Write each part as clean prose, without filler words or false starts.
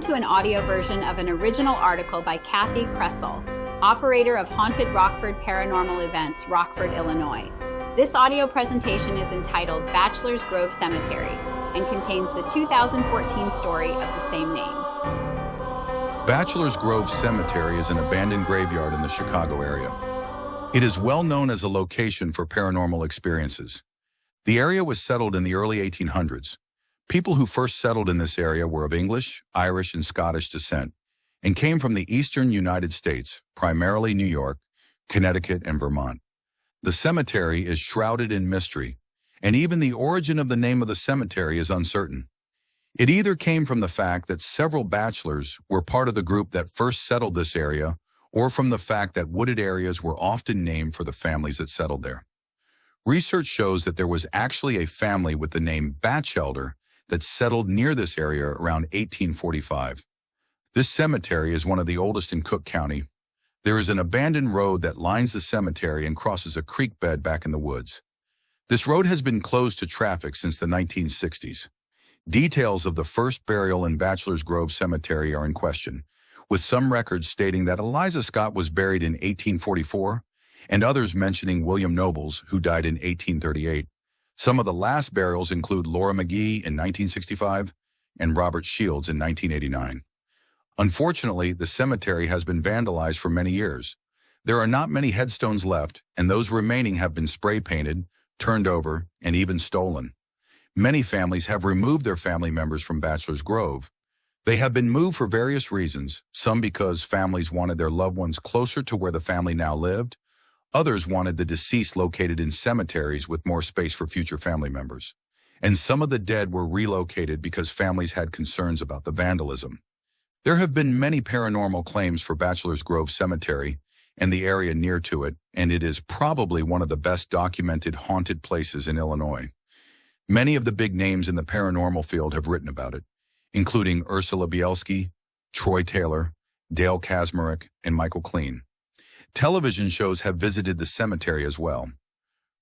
Welcome to an audio version of an original article by Kathi Kresol, operator of Haunted Rockford Paranormal Events, Rockford, Illinois. This audio presentation is entitled Bachelor's Grove Cemetery and contains the 2014 story of the same name. Bachelor's Grove Cemetery is an abandoned graveyard in the Chicago area. It is well known as a location for paranormal experiences. The area was settled in the early 1800s. People who first settled in this area were of English, Irish, and Scottish descent and came from the eastern United States, primarily New York, Connecticut, and Vermont. The cemetery is shrouded in mystery, and even the origin of the name of the cemetery is uncertain. It either came from the fact that several bachelors were part of the group that first settled this area, or from the fact that wooded areas were often named for the families that settled there. Research shows that there was actually a family with the name Batchelder that settled near this area around 1845. This cemetery is one of the oldest in Cook County. There is an abandoned road that lines the cemetery and crosses a creek bed back in the woods. This road has been closed to traffic since the 1960s. Details of the first burial in Bachelor's Grove Cemetery are in question, with some records stating that Eliza Scott was buried in 1844 and others mentioning William Nobles, who died in 1838. Some of the last burials include Laura McGee in 1965 and Robert Shields in 1989. Unfortunately, the cemetery has been vandalized for many years. There are not many headstones left, and those remaining have been spray painted, turned over, and even stolen. Many families have removed their family members from Bachelor's Grove. They have been moved for various reasons, some because families wanted their loved ones closer to where the family now lived. Others wanted the deceased located in cemeteries with more space for future family members. And some of the dead were relocated because families had concerns about the vandalism. There have been many paranormal claims for Bachelor's Grove Cemetery and the area near to it, and it is probably one of the best documented haunted places in Illinois. Many of the big names in the paranormal field have written about it, including Ursula Bielski, Troy Taylor, Dale Kaczmarek, and Michael Klein. Television shows have visited the cemetery as well.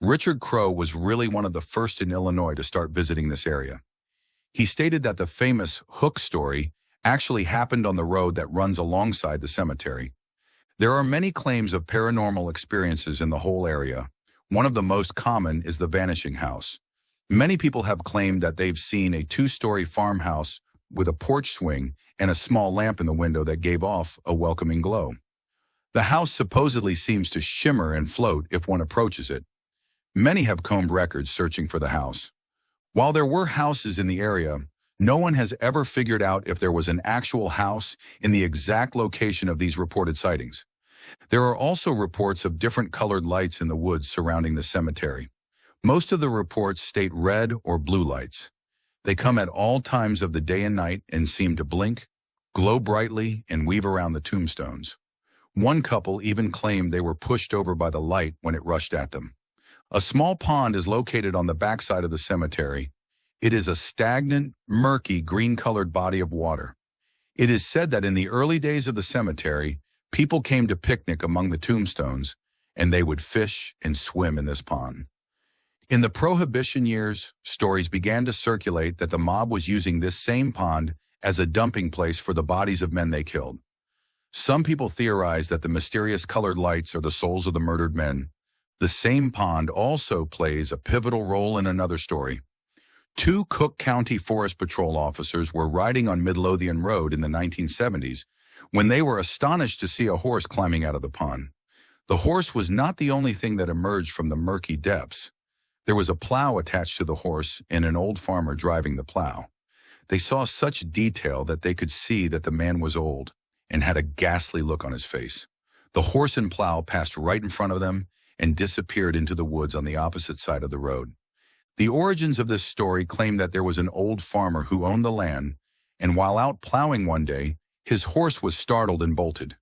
Richard Crowe was really one of the first in Illinois to start visiting this area. He stated that the famous Hook story actually happened on the road that runs alongside the cemetery. There are many claims of paranormal experiences in the whole area. One of the most common is the Vanishing House. Many people have claimed that they've seen a two-story farmhouse with a porch swing and a small lamp in the window that gave off a welcoming glow. The house supposedly seems to shimmer and float if one approaches it. Many have combed records searching for the house. While there were houses in the area, no one has ever figured out if there was an actual house in the exact location of these reported sightings. There are also reports of different colored lights in the woods surrounding the cemetery. Most of the reports state red or blue lights. They come at all times of the day and night and seem to blink, glow brightly, and weave around the tombstones. One couple even claimed they were pushed over by the light when it rushed at them. A small pond is located on the backside of the cemetery. It is a stagnant, murky, green-colored body of water. It is said that in the early days of the cemetery, people came to picnic among the tombstones, and they would fish and swim in this pond. In the Prohibition years, stories began to circulate that the mob was using this same pond as a dumping place for the bodies of men they killed. Some people theorize that the mysterious colored lights are the souls of the murdered men. The same pond also plays a pivotal role in another story. Two Cook County Forest Patrol officers were riding on Midlothian Road in the 1970s when they were astonished to see a horse climbing out of the pond. The horse was not the only thing that emerged from the murky depths. There was a plow attached to the horse and an old farmer driving the plow. They saw such detail that they could see that the man was old and had a ghastly look on his face. The horse and plow passed right in front of them and disappeared into the woods on the opposite side of the road. The origins of this story claim that there was an old farmer who owned the land, and while out plowing one day, his horse was startled and bolted.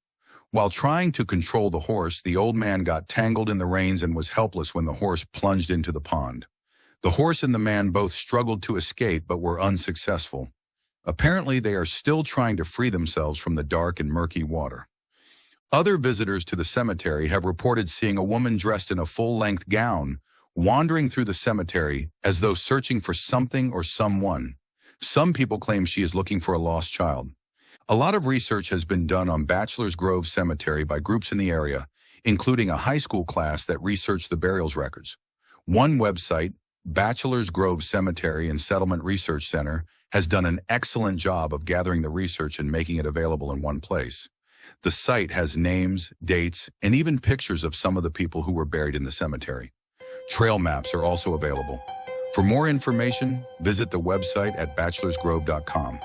While trying to control the horse, the old man got tangled in the reins and was helpless when the horse plunged into the pond. The horse and the man both struggled to escape but were unsuccessful. Apparently, they are still trying to free themselves from the dark and murky water. Other visitors to the cemetery have reported seeing a woman dressed in a full-length gown wandering through the cemetery as though searching for something or someone. Some people claim she is looking for a lost child. A lot of research has been done on Bachelor's Grove Cemetery by groups in the area, including a high school class that researched the burials records. One website, Bachelor's Grove Cemetery and Settlement Research Center, has done an excellent job of gathering the research and making it available in one place. The site has names, dates, and even pictures of some of the people who were buried in the cemetery. Trail maps are also available. For more information, visit the website at bachelorsgrove.com.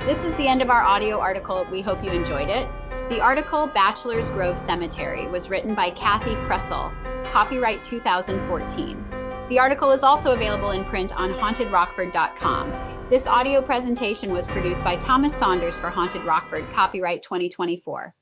This is the end of our audio article. We hope you enjoyed it. The article, Bachelor's Grove Cemetery, was written by Kathi Kresol, copyright 2014. The article is also available in print on hauntedrockford.com. This audio presentation was produced by Thomas Saunders for Haunted Rockford, copyright 2024.